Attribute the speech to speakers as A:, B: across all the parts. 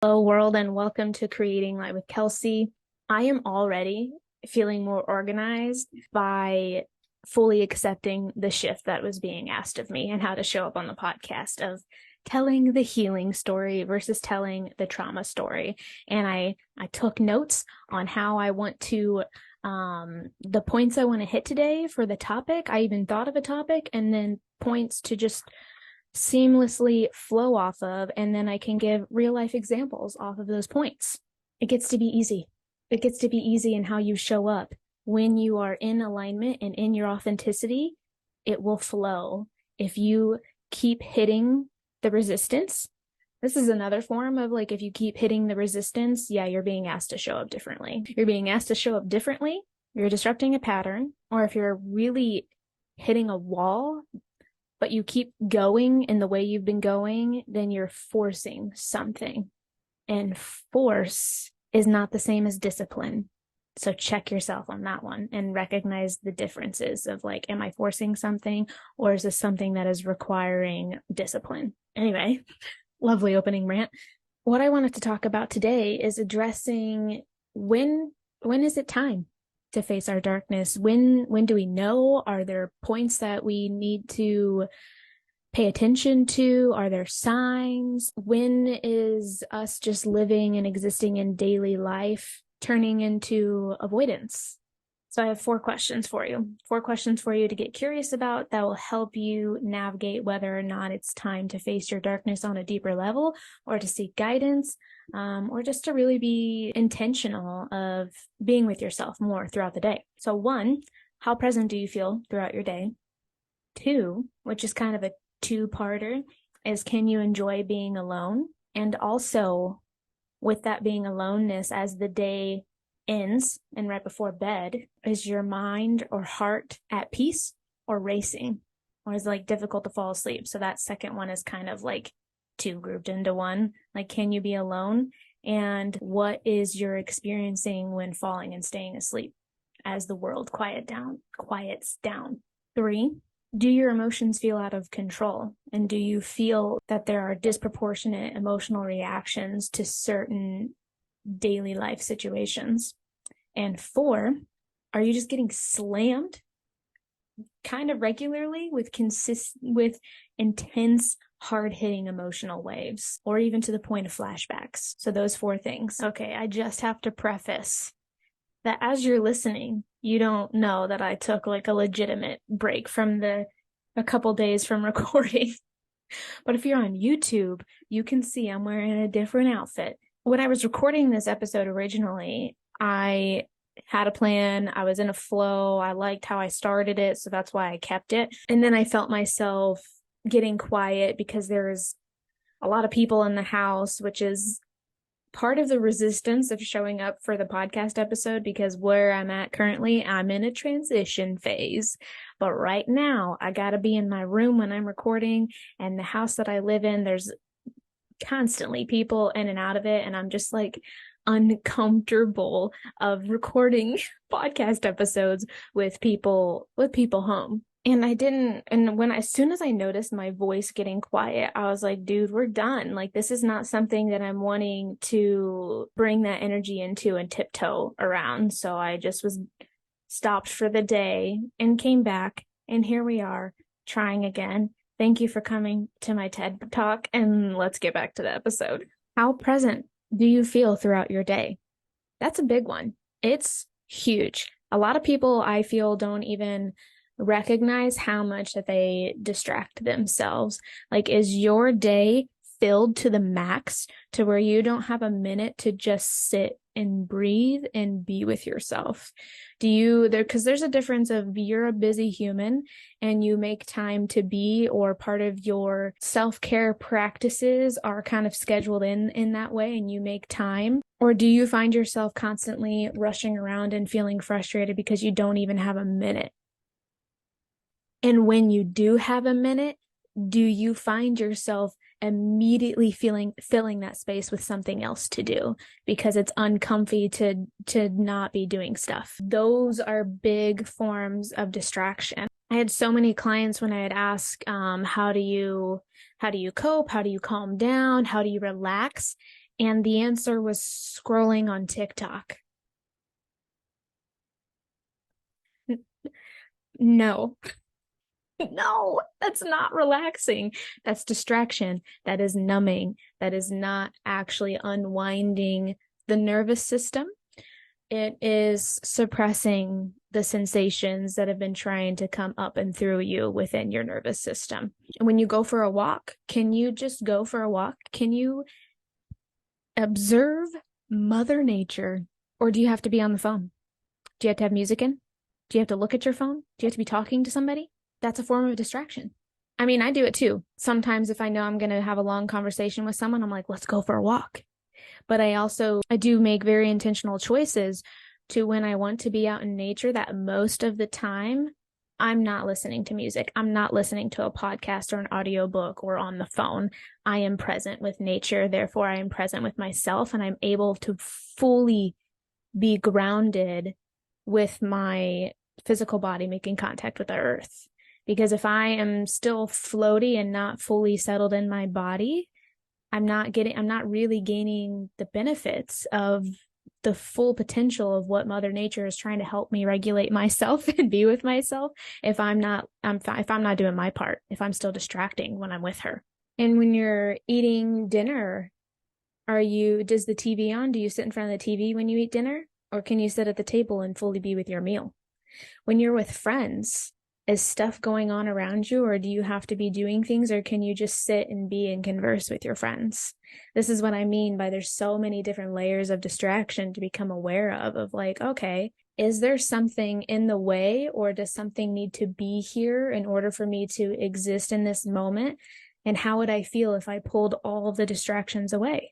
A: Hello, world, and welcome to Creating Light with Kelsey. I am already feeling more organized by fully accepting the shift that was being asked of me and how to show up on the podcast of telling the healing story versus telling the trauma story. And I took notes on how I want to, the points I want to hit today for the topic. I even thought of a topic and then points to just seamlessly flow off of, and then I can give real life examples off of those points. It gets to be easy. It gets to be easy in how you show up. When you are in alignment and in your authenticity, it will flow. If you keep hitting the resistance, this is another form of like, if you keep hitting the resistance, yeah, you're being asked to show up differently. You're being asked to show up differently. You're disrupting a pattern, or if you're really hitting a wall, but you keep going in the way you've been going, then you're forcing something. And force is not the same as discipline. So check yourself on that one and recognize the differences of like, am I forcing something, or is this something that is requiring discipline? Anyway, lovely opening rant. What I wanted to talk about today is addressing when is it time to face our darkness? When do we know? Are there points that we need to pay attention to? Are there signs? When is us just living and existing in daily life turning into avoidance? So I have 4 questions for you. 4 questions for you to get curious about that will help you navigate whether or not it's time to face your darkness on a deeper level, or to seek guidance, or just to really be intentional of being with yourself more throughout the day. So 1, how present do you feel throughout your day? 2, which is kind of a 2-parter, is can you enjoy being alone? And also, with that being aloneness, as the day ends and right before bed, is your mind or heart at peace or racing, or is it like difficult to fall asleep? So that second one is kind of like 2 grouped into 1. Like, can you be alone? And what is you're experiencing when falling and staying asleep as the world quiets down? 3, do your emotions feel out of control? And do you feel that there are disproportionate emotional reactions to certain daily life situations? And 4, are you just getting slammed kind of regularly with intense, hard-hitting emotional waves, or even to the point of flashbacks? So those 4 things. Okay, I just have to preface that as you're listening, you don't know that I took like a legitimate break from a couple days from recording. But if you're on YouTube, you can see I'm wearing a different outfit. When I was recording this episode originally, I had a plan. I was in a flow. I liked how I started it, so that's why I kept it. And then I felt myself getting quiet because there was a lot of people in the house, which is part of the resistance of showing up for the podcast episode, because where I'm at currently, I'm in a transition phase. But right now, I gotta be in my room when I'm recording, and the house that I live in, there's constantly people in and out of it, and I'm just like uncomfortable of recording podcast episodes with people home. And as soon as I noticed my voice getting quiet, I was like, dude, we're done. Like, this is not something that I'm wanting to bring that energy into and tiptoe around. So I just was stopped for the day and came back. And here we are trying again. Thank you for coming to my TED Talk, and let's get back to the episode. How present do you feel throughout your day? That's a big one. It's huge. A lot of people, I feel, don't even recognize how much that they distract themselves. Like, is your day filled to the max to where you don't have a minute to just sit and breathe and be with yourself? Because there's a difference of you're a busy human and you make time to be, or part of your self-care practices are kind of scheduled in that way and you make time. Or do you find yourself constantly rushing around and feeling frustrated because you don't even have a minute? And when you do have a minute, do you find yourself immediately filling that space with something else to do because it's uncomfy to not be doing stuff? Those are big forms of distraction. I had so many clients when I had asked, how do you cope? How do you calm down? How do you relax? And the answer was scrolling on TikTok. No. No, that's not relaxing. That's distraction. That is numbing. That is not actually unwinding the nervous system. It is suppressing the sensations that have been trying to come up and through you within your nervous system. When you go for a walk, can you just go for a walk? Can you observe Mother Nature? Or do you have to be on the phone? Do you have to have music in? Do you have to look at your phone? Do you have to be talking to somebody? That's a form of distraction. I mean, I do it too. Sometimes if I know I'm going to have a long conversation with someone, I'm like, let's go for a walk. But I do make very intentional choices to when I want to be out in nature that most of the time I'm not listening to music. I'm not listening to a podcast or an audiobook or on the phone. I am present with nature. Therefore, I am present with myself and I'm able to fully be grounded with my physical body making contact with the earth. Because if I am still floaty and not fully settled in my body, I'm not really gaining the benefits of the full potential of what Mother Nature is trying to help me regulate myself and be with myself if I'm not doing my part, if I'm still distracting when I'm with her. And when you're eating dinner, does the TV on? Do you sit in front of the TV when you eat dinner? Or can you sit at the table and fully be with your meal? When you're with friends, is stuff going on around you, or do you have to be doing things, or can you just sit and be and converse with your friends? This is what I mean by there's so many different layers of distraction to become aware of like, okay, is there something in the way, or does something need to be here in order for me to exist in this moment? And how would I feel if I pulled all of the distractions away?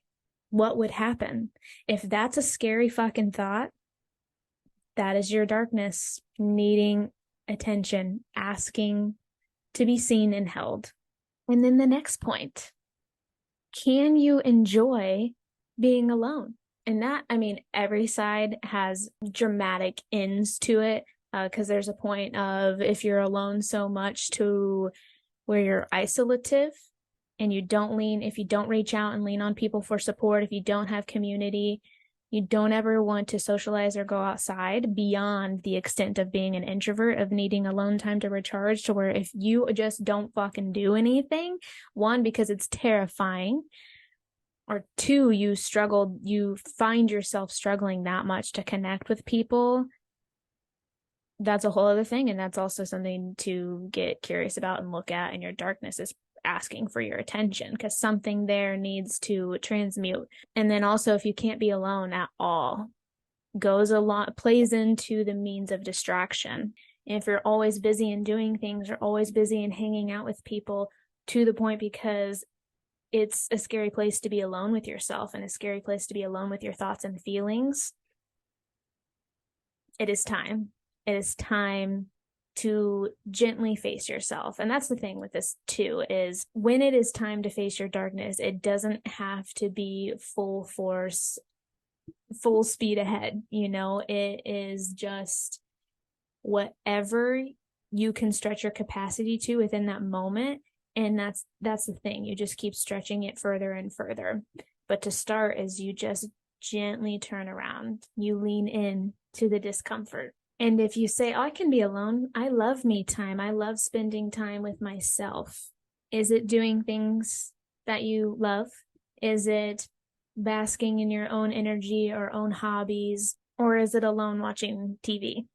A: What would happen? If that's a scary fucking thought, that is your darkness needing attention, asking to be seen and held. And then the next point, can you enjoy being alone? And that, I mean, every side has dramatic ends to it, because there's a point of if you're alone so much to where you're isolative and if you don't reach out and lean on people for support, if you don't have community, you don't ever want to socialize or go outside beyond the extent of being an introvert, of needing alone time to recharge, to where if you just don't fucking do anything, one, because it's terrifying, or two, you find yourself struggling that much to connect with people. That's a whole other thing. And that's also something to get curious about and look at. And your darkness is asking for your attention because something there needs to transmute. And then also, if you can't be alone at all, plays into the means of distraction. And if you're always busy and doing things, or always busy and hanging out with people to the point because it's a scary place to be alone with yourself and a scary place to be alone with your thoughts and feelings, it is time. It is time to gently face yourself. And that's the thing with this too, is when it is time to face your darkness, it doesn't have to be full force, full speed ahead. It is just whatever you can stretch your capacity to within that moment. And that's the thing. You just keep stretching it further and further. But to start is you just gently turn around. You lean in to the discomfort. And if you say, oh, I can be alone, I love me time. I love spending time with myself. Is it doing things that you love? Is it basking in your own energy or own hobbies? Or is it alone watching TV?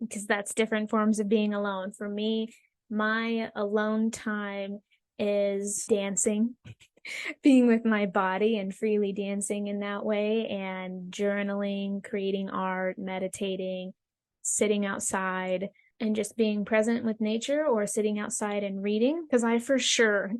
A: Because that's different forms of being alone. For me, my alone time is dancing. Being with my body and freely dancing in that way, and journaling, creating art, meditating, sitting outside, and just being present with nature, or sitting outside and reading. Because I for sure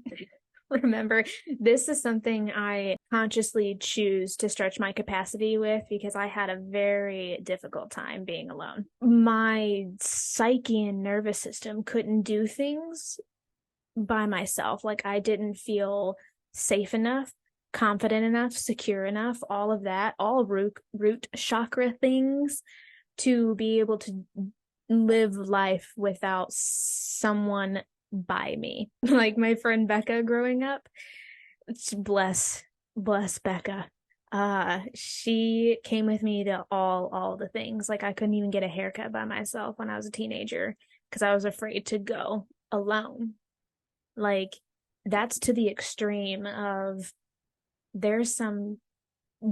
A: remember, this is something I consciously choose to stretch my capacity with, because I had a very difficult time being alone. My psyche and nervous system couldn't do things by myself. Like, I didn't feel safe enough, confident enough, secure enough, all of that, all root chakra things, to be able to live life without someone by me. Like my friend Becca growing up, bless bless Becca. She came with me to all the things. Like I couldn't even get a haircut by myself when I was a teenager because I was afraid to go alone. Like that's to the extreme of there's some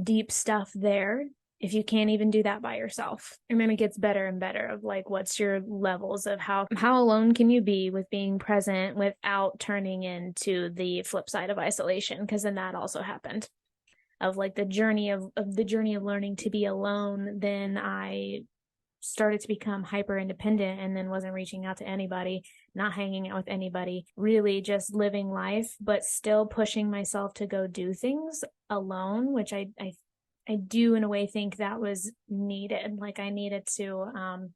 A: deep stuff there if you can't even do that by yourself. And then it gets better and better of like what's your levels of how alone can you be with being present without turning into the flip side of isolation, because then that also happened of like the journey of learning to be alone. Then I started to become hyper independent and then wasn't reaching out to anybody, not hanging out with anybody, really just living life, but still pushing myself to go do things alone, which I do in a way think that was needed. Like I needed to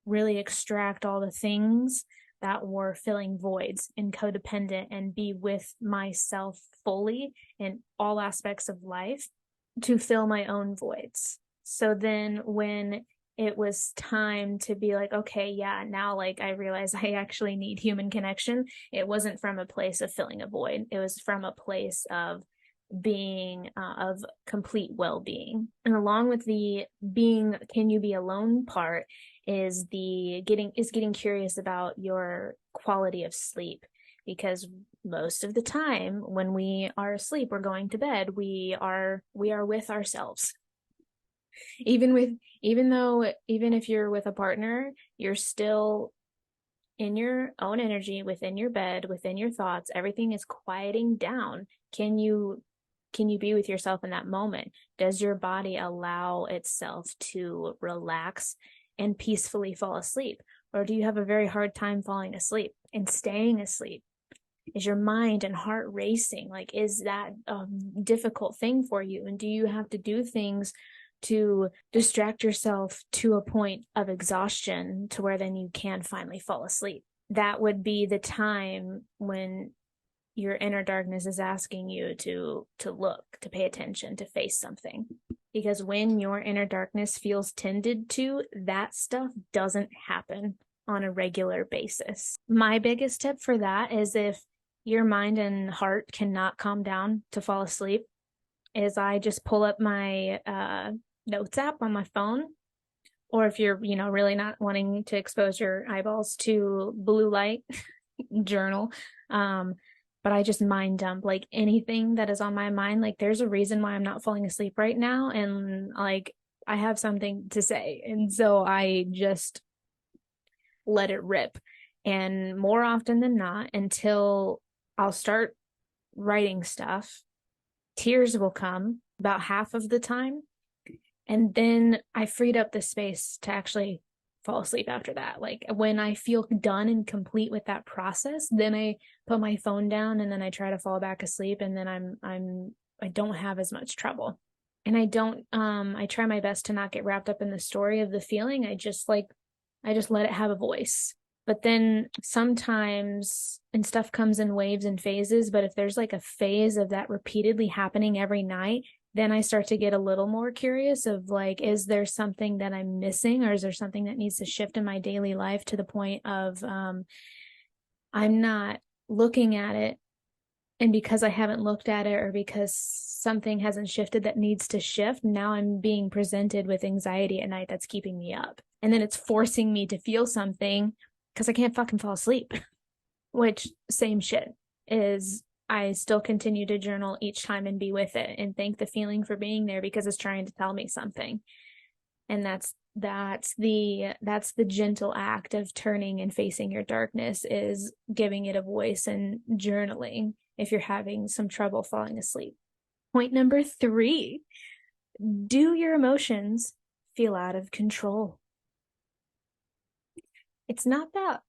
A: really extract all the things that were filling voids and codependent and be with myself fully in all aspects of life to fill my own voids. So then when it was time to be like, okay, yeah, now like I realize I actually need human connection. It wasn't from a place of filling a void. It was from a place of being of complete well-being. And along with the being can you be alone part is getting curious about your quality of sleep, because most of the time when we are asleep, we're going to bed, we are with ourselves. Even if you're with a partner, you're still in your own energy, within your bed, within your thoughts. Everything is quieting down. Can you be with yourself in that moment? Does your body allow itself to relax and peacefully fall asleep? Or do you have a very hard time falling asleep and staying asleep? Is your mind and heart racing? Like, is that a difficult thing for you? And do you have to do things to distract yourself to a point of exhaustion to where then you can finally fall asleep? That would be the time when your inner darkness is asking you to look, to pay attention, to face something. Because when your inner darkness feels tended to, that stuff doesn't happen on a regular basis. My biggest tip for that is if your mind and heart cannot calm down to fall asleep, is I just pull up my notes app on my phone. Or if you're, really not wanting to expose your eyeballs to blue light, journal. But I just mind dump like anything that is on my mind. Like there's a reason why I'm not falling asleep right now. And like, I have something to say. And so I just let it rip. And more often than not, until I'll start writing stuff, tears will come about half of the time. And then I freed up the space to actually fall asleep after that. Like when I feel done and complete with that process, then I put my phone down and then I try to fall back asleep, and then I don't have as much trouble. And I try my best to not get wrapped up in the story of the feeling. I just let it have a voice. But then sometimes, and stuff comes in waves and phases, but if there's like a phase of that repeatedly happening every night, then I start to get a little more curious of like, is there something that I'm missing, or is there something that needs to shift in my daily life to the point of I'm not looking at it, and because I haven't looked at it or because something hasn't shifted that needs to shift, now I'm being presented with anxiety at night that's keeping me up. And then it's forcing me to feel something because I can't fucking fall asleep. Which, same shit, is I still continue to journal each time and be with it and thank the feeling for being there because it's trying to tell me something. And that's the gentle act of turning and facing your darkness, is giving it a voice and journaling if you're having some trouble falling asleep. Point number 3, do your emotions feel out of control? It's not that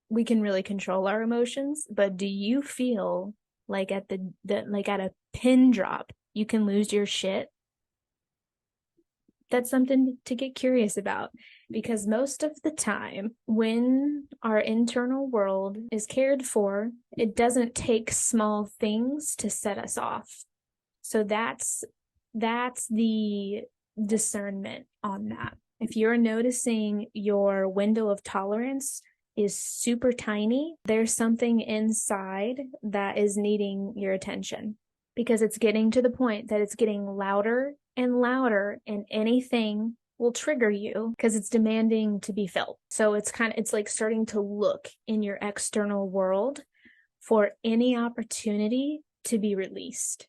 A: we can really control our emotions, but do you feel like at a pin drop, you can lose your shit? That's something to get curious about, because most of the time when our internal world is cared for, it doesn't take small things to set us off. So that's the discernment on that. If you're noticing your window of tolerance is super tiny, there's something inside that is needing your attention. because it's getting to the point that it's getting louder and louder, and anything will trigger you because it's demanding to be felt. So it's like starting to look in your external world for any opportunity to be released.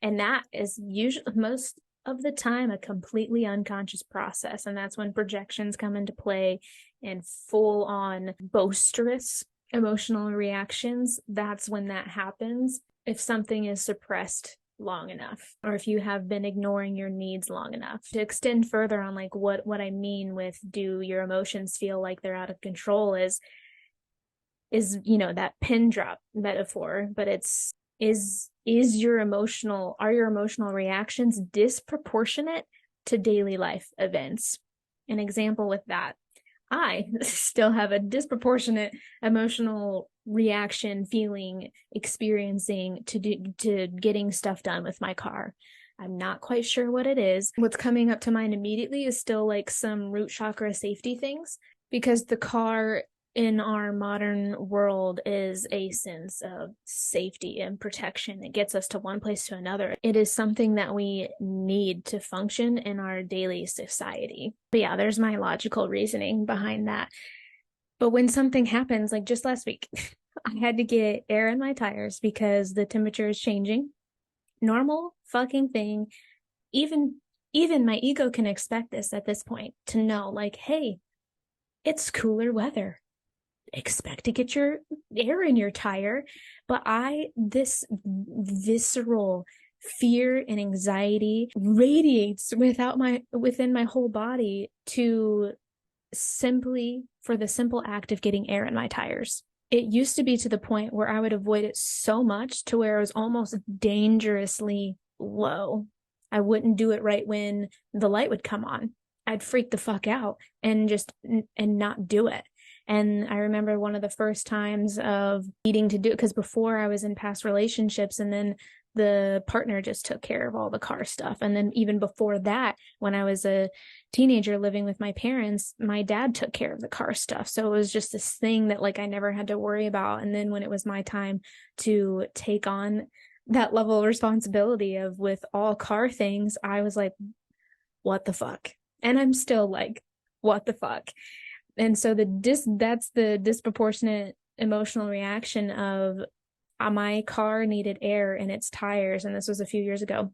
A: And that is usually most of the time a completely unconscious process. And that's when projections come into play and full on boisterous emotional reactions. That's when that happens. If something is suppressed long enough, or if you have been ignoring your needs long enough. To extend further on like what I mean with do your emotions feel like they're out of control is that pin drop metaphor, but are your emotional reactions disproportionate to daily life events? An example with that, I still have a disproportionate emotional reaction, feeling, experiencing to getting stuff done with my car. I'm not quite sure what it is. What's coming up to mind immediately is still like some root chakra safety things, because the car in our modern world is a sense of safety and protection. It gets us to one place to another. It is something that we need to function in our daily society. But yeah, there's my logical reasoning behind that. But when something happens, like just last week, I had to get air in my tires because the temperature is changing. Normal fucking thing. Even my ego can expect this at this point, to know like, hey, it's cooler weather. Expect to get your air in your tire. But this visceral fear and anxiety radiates within my whole body for the simple act of getting air in my tires. It used to be to the point where I would avoid it so much to where it was almost dangerously low. I wouldn't do it right when the light would come on. I'd freak the fuck out and not do it. And I remember one of the first times of needing to do it, because before I was in past relationships, and then the partner just took care of all the car stuff. And then even before that, when I was a teenager living with my parents, my dad took care of the car stuff. So it was just this thing that like I never had to worry about. And then when it was my time to take on that level of responsibility with all car things, I was like, what the fuck? And I'm still like, what the fuck? And so that's the disproportionate emotional reaction of my car needed air in its tires. And this was a few years ago.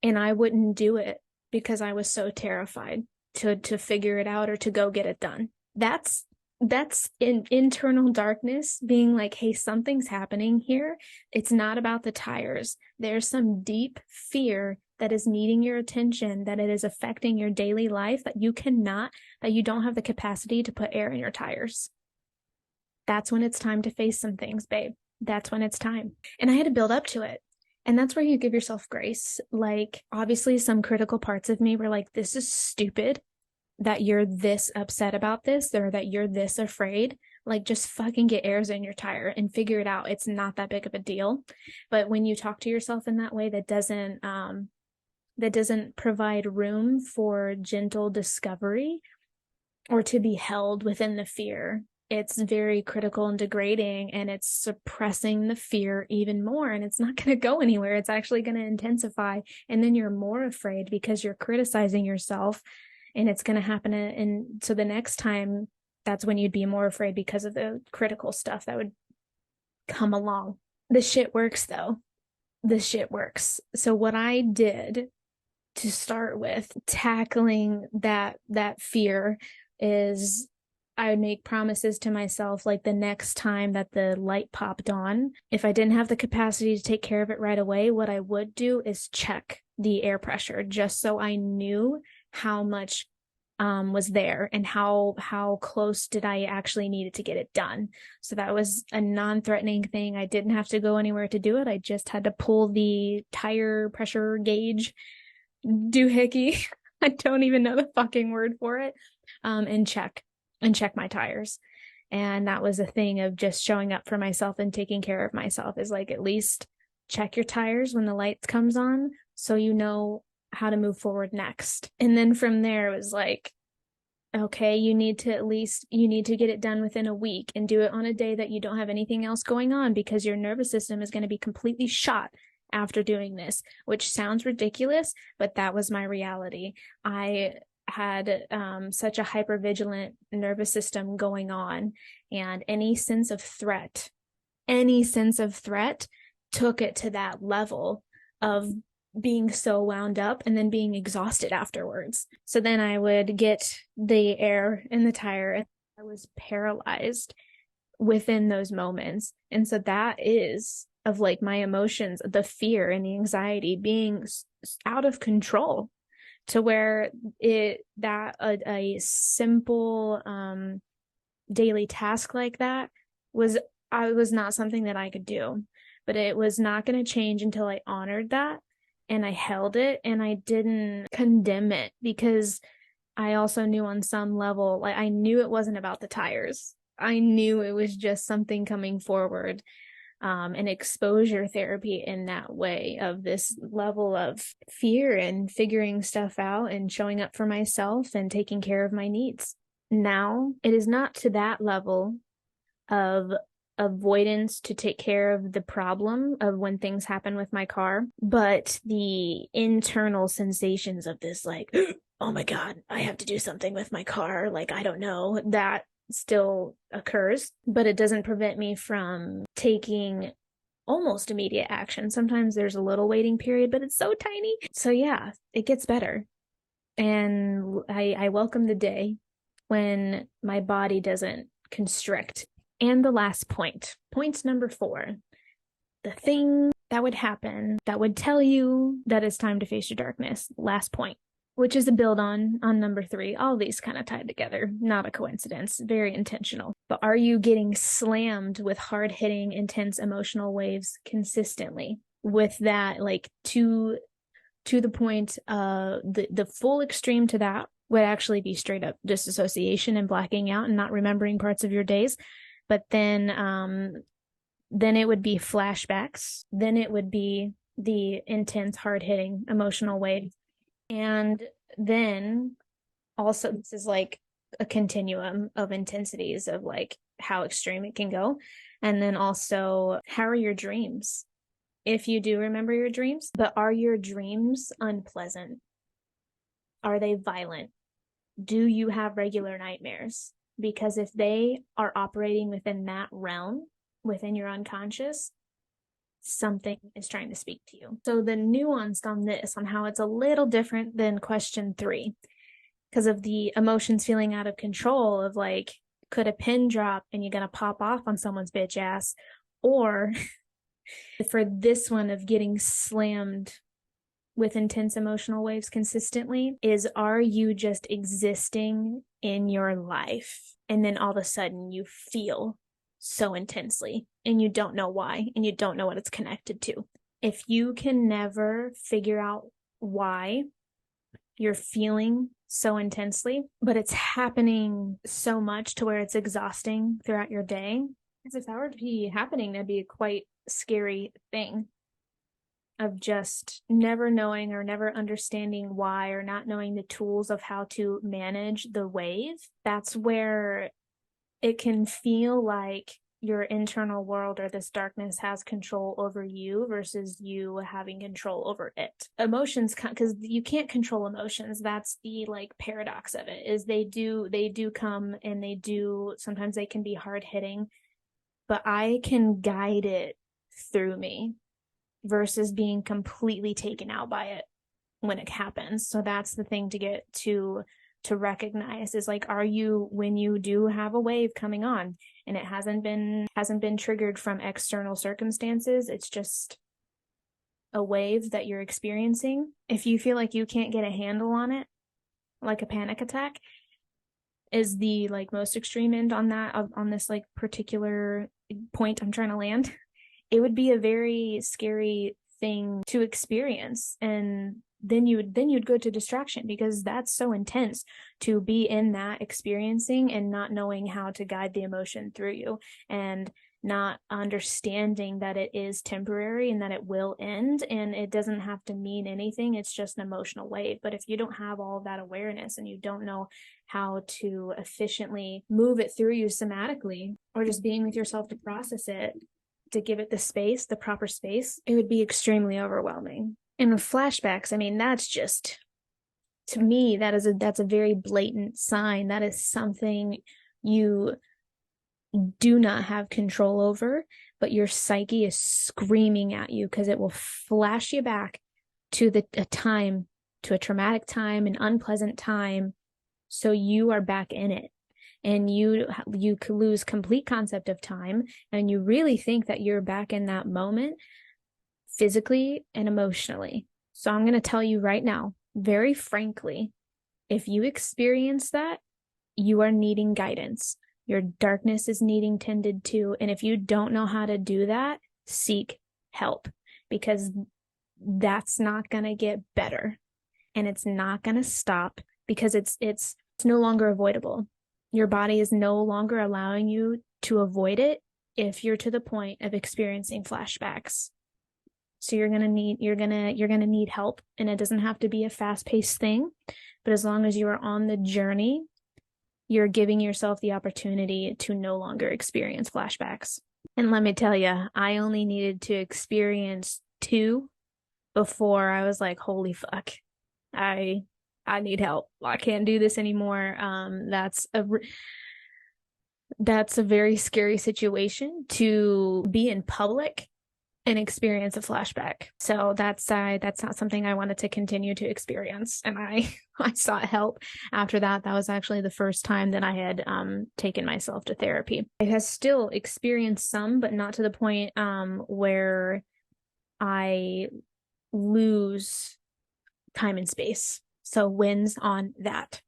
A: And I wouldn't do it because I was so terrified to figure it out or to go get it done. That's in internal darkness being like, hey, something's happening here. It's not about the tires. There's some deep fear that is needing your attention, that it is affecting your daily life, that you don't have the capacity to put air in your tires. That's when it's time to face some things, babe. That's when it's time. And I had to build up to it. And that's where you give yourself grace. Like, obviously, some critical parts of me were like, this is stupid that you're this upset about this, or that you're this afraid. Like, just fucking get airs in your tire and figure it out. It's not that big of a deal. But when you talk to yourself in that way, that doesn't provide room for gentle discovery or to be held within the fear. It's very critical and degrading, and it's suppressing the fear even more, and it's not going to go anywhere. It's actually going to intensify, and then you're more afraid because you're criticizing yourself, and it's going to happen. And so the next time, that's when you'd be more afraid because of the critical stuff that would come along. The shit works, though. The shit works. So what I did to start with tackling that fear is I would make promises to myself, like the next time that the light popped on, if I didn't have the capacity to take care of it right away, what I would do is check the air pressure, just so I knew how much was there and how close did I actually need it to get it done. So that was a non-threatening thing. I didn't have to go anywhere to do it. I just had to pull the tire pressure gauge doohickey. I don't even know the fucking word for it. And check my tires. And that was a thing of just showing up for myself and taking care of myself, is like, at least check your tires when the light comes on so you know how to move forward next. And then from there, it was like, okay, you need to get it done within a week, and do it on a day that you don't have anything else going on, because your nervous system is going to be completely shot after doing this, which sounds ridiculous, but that was my reality. I had such a hypervigilant nervous system going on, and any sense of threat took it to that level of being so wound up and then being exhausted afterwards. So then I would get the air in the tire and I was paralyzed within those moments. And so that is of like my emotions, the fear and the anxiety being out of control, to where a simple daily task like that was not something that I could do. But it was not going to change until I honored that and I held it and I didn't condemn it, because I also knew on some level, like I knew it wasn't about the tires. I knew it was just something coming forward, an exposure therapy in that way, of this level of fear and figuring stuff out and showing up for myself and taking care of my needs. Now it is not to that level of avoidance to take care of the problem of when things happen with my car, but the internal sensations of this, like, oh my God, I have to do something with my car. Like, I don't know, that still occurs, but it doesn't prevent me from taking almost immediate action. Sometimes there's a little waiting period, but it's so tiny. So yeah, it gets better. And I welcome the day when my body doesn't constrict. And the last point number 4, the thing that would happen that would tell you that it's time to face your darkness. Last point, which is a build on number 3. All these kind of tied together, not a coincidence, very intentional. But are you getting slammed with hard-hitting, intense emotional waves consistently? With that, like to the point, the full extreme to that would actually be straight up disassociation and blacking out and not remembering parts of your days. But then it would be flashbacks. Then it would be the intense, hard-hitting emotional wave. And then also, this is like a continuum of intensities of like how extreme it can go. And then also, how are your dreams? If you do remember your dreams, but are your dreams unpleasant? Are they violent? Do you have regular nightmares? Because if they are operating within that realm, within your unconscious, something is trying to speak to you. So the nuance on this, on how it's a little different than question 3, because of the emotions feeling out of control of like, could a pin drop and you're going to pop off on someone's bitch ass? Or for this one of getting slammed with intense emotional waves consistently, is, are you just existing in your life and then all of a sudden you feel so intensely and you don't know why and you don't know what it's connected to? If you can never figure out why you're feeling so intensely, but it's happening so much to where it's exhausting throughout your day, because if that were to be happening, that'd be a quite scary thing, of just never knowing or never understanding why, or not knowing the tools of how to manage the wave. That's where it can feel like your internal world or this darkness has control over you versus you having control over it. Emotions, because you can't control emotions. That's the like paradox of it, is they do come, and sometimes they can be hard hitting, but I can guide it through me versus being completely taken out by it when it happens. So that's the thing to get to recognize, is like, are you, when you do have a wave coming on and it hasn't been triggered from external circumstances, it's just a wave that you're experiencing. If you feel like you can't get a handle on it, like a panic attack is the like most extreme end on that, on this like particular point I'm trying to land, it would be a very scary thing to experience. And then you'd go to distraction, because that's so intense to be in that experiencing and not knowing how to guide the emotion through you, and not understanding that it is temporary and that it will end, and it doesn't have to mean anything. It's just an emotional wave. But if you don't have all of that awareness and you don't know how to efficiently move it through you somatically, or just being with yourself to process it, to give it the space, the proper space, it would be extremely overwhelming. And with flashbacks, I mean, that's just, to me, that's a very blatant sign. That is something you do not have control over, but your psyche is screaming at you because it will flash you back to a time, to a traumatic time, an unpleasant time. So you are back in it, and you could lose complete concept of time, and you really think that you're back in that moment physically and emotionally. So I'm going to tell you right now, very frankly, if you experience that, you are needing guidance. Your darkness is needing tended to. And if you don't know how to do that, seek help, because that's not going to get better, and it's not going to stop, because it's no longer avoidable. Your body is no longer allowing you to avoid it if you're to the point of experiencing flashbacks. So you're going to need help, and it doesn't have to be a fast-paced thing, but as long as you are on the journey, you're giving yourself the opportunity to no longer experience flashbacks. And let me tell you, I only needed to experience 2 before I was like, holy fuck, I need help. I can't do this anymore. That's a very scary situation to be in public and experience a flashback. So that's not something I wanted to continue to experience. And I sought help after that. That was actually the first time that I had taken myself to therapy. I have still experienced some, but not to the point where I lose time and space. So wins on that,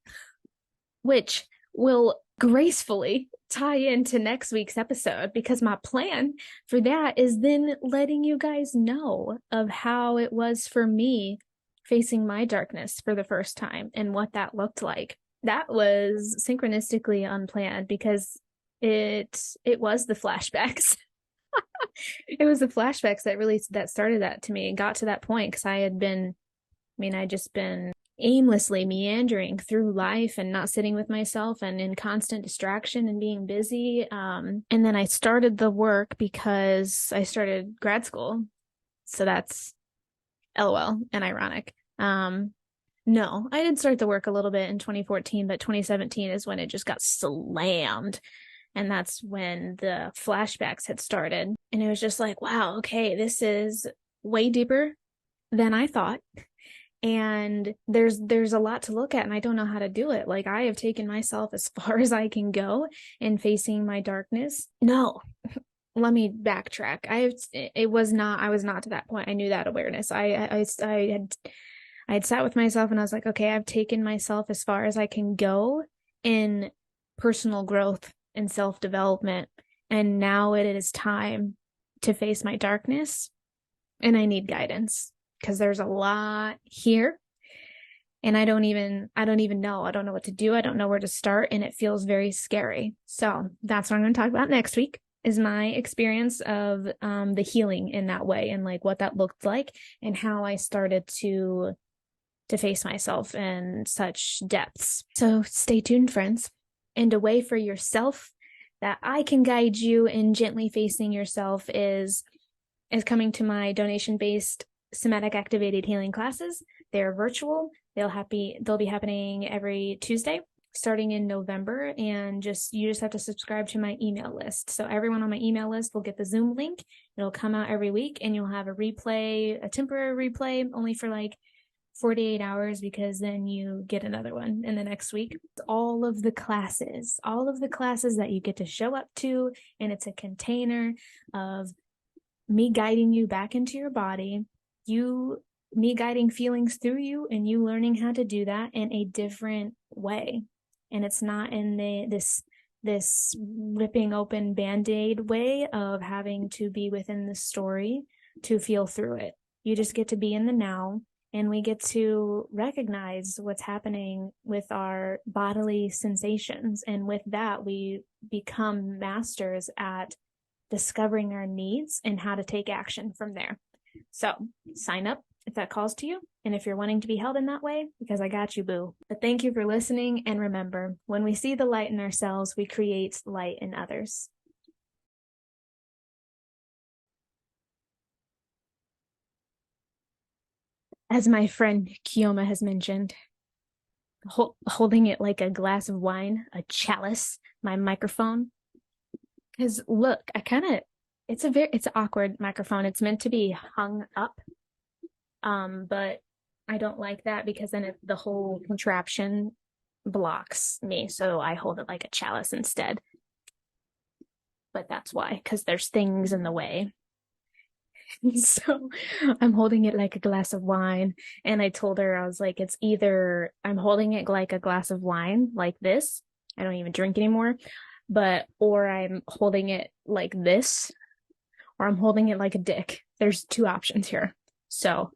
A: which will gracefully tie into next week's episode, because my plan for that is then letting you guys know of how it was for me facing my darkness for the first time and what that looked like. That was synchronistically unplanned, because it was the flashbacks. It was the flashbacks that started that to me and got to that point, because I'd just been aimlessly meandering through life and not sitting with myself and in constant distraction and being busy. And then I started the work because I started grad school. So that's LOL and ironic. No, I did start the work a little bit in 2014, but 2017 is when it just got slammed. And that's when the flashbacks had started. And it was just like, wow, okay, this is way deeper than I thought. And there's a lot to look at, and I don't know how to do it. Like, I have taken myself as far as I can go in facing my darkness. No, let me backtrack. I was not to that point. I knew that awareness. I had sat with myself and I was like, okay, I've taken myself as far as I can go in personal growth and self-development. And now it is time to face my darkness, and I need guidance, because there's a lot here, and I don't even know. I don't know what to do. I don't know where to start, and it feels very scary. So that's what I'm going to talk about next week, is my experience of the healing in that way, and like what that looked like, and how I started to face myself in such depths. So stay tuned, friends. And a way for yourself that I can guide you in gently facing yourself is coming to my donation-based somatic activated healing classes. They're virtual. They'll be happening every Tuesday starting in November, and you just have to subscribe to my email list. So everyone on my email list will get the Zoom link. It'll come out every week, and you'll have a temporary replay only for like 48 hours, because then you get another one in the next week. All of the classes that you get to show up to, and it's a container of me guiding you back into your body, me guiding feelings through you, and you learning how to do that in a different way. And it's not in this ripping open Band-Aid way of having to be within the story to feel through it. You just get to be in the now, and we get to recognize what's happening with our bodily sensations. And with that, we become masters at discovering our needs and how to take action from there. So sign up if that calls to you, and if you're wanting to be held in that way, because I got you, boo. But thank you for listening, and remember, when we see the light in ourselves, we create light in others. as my friend Kioma has mentioned, holding it like a glass of wine, a chalice, my microphone. Because look, it's an awkward microphone. It's meant to be hung up, but I don't like that because then the whole contraption blocks me. So I hold it like a chalice instead. But that's why, because there's things in the way. So I'm holding it like a glass of wine. And I told her, I was like, it's either I'm holding it like a glass of wine, like this. I don't even drink anymore. Or I'm holding it like this, or I'm holding it like a dick. There's two options here. So